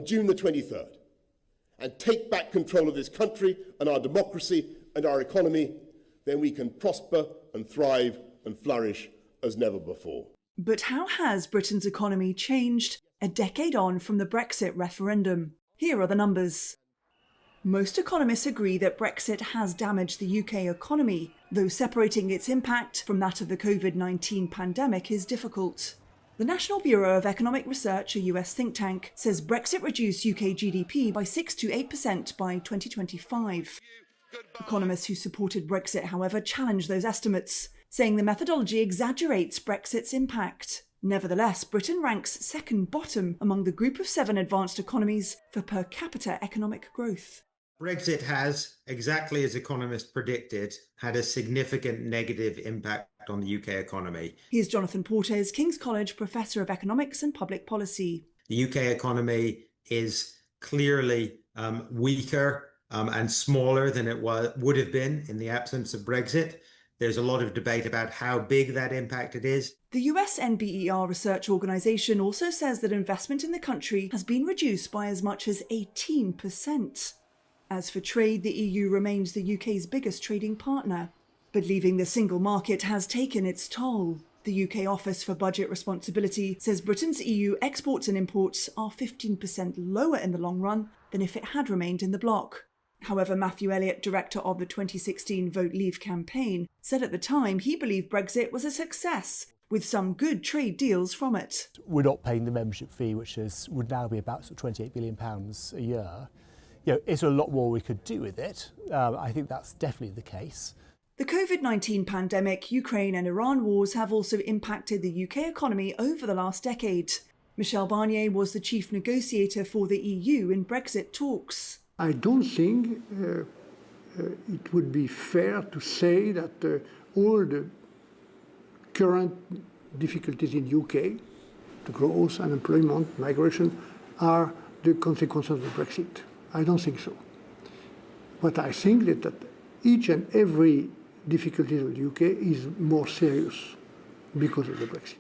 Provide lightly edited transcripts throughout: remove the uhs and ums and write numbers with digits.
June the 23rd and take back control of this country and our democracy and our economy, then we can prosper and thrive and flourish as never before. But how has Britain's economy changed a decade on from the Brexit referendum? Here are the numbers. Most economists agree that Brexit has damaged the UK economy, though separating its impact from that of the COVID-19 pandemic is difficult. The National Bureau of Economic Research, a US think tank, says Brexit reduced UK GDP by 6 to 8% by 2025. Economists who supported Brexit, however, challenged those estimates, saying the methodology exaggerates Brexit's impact. Nevertheless, Britain ranks second bottom among the group of 7 advanced economies for per capita economic growth. Brexit has, exactly as economists predicted, had a significant negative impact on the UK economy. Here's Jonathan Portes, King's College Professor of Economics and Public Policy. The UK economy is clearly weaker and smaller than it would have been in the absence of Brexit. There's a lot of debate about how big that impact it is. The US NBER research organisation also says that investment in the country has been reduced by as much as 18%. As for trade, the EU remains the UK's biggest trading partner. But leaving the single market has taken its toll. The UK Office for Budget Responsibility says Britain's EU exports and imports are 15% lower in the long run than if it had remained in the bloc. However, Matthew Elliott, director of the 2016 Vote Leave campaign, said at the time he believed Brexit was a success, with some good trade deals from it. We're not paying the membership fee, which would now be about £28 billion a year. Is there a lot more we could do with it? I think that's definitely the case. The COVID-19 pandemic, Ukraine and Iran wars have also impacted the UK economy over the last decade. Michel Barnier was the chief negotiator for the EU in Brexit talks. I don't think it would be fair to say that all the current difficulties in the UK, the growth, unemployment, migration, are the consequences of the Brexit. I don't think so. But I think that each and every difficulty of the UK is more serious because of the Brexit.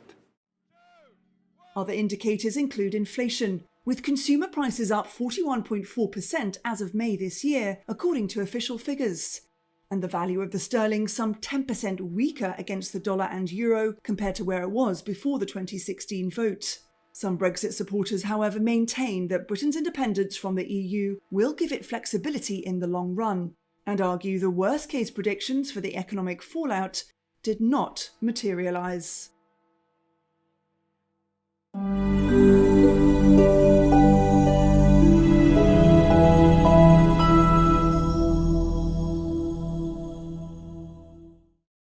Other indicators include inflation, with consumer prices up 41.4% as of May this year, according to official figures. And the value of the sterling some 10% weaker against the dollar and euro compared to where it was before the 2016 vote. Some Brexit supporters, however, maintain that Britain's independence from the EU will give it flexibility in the long run, and argue the worst-case predictions for the economic fallout did not materialise.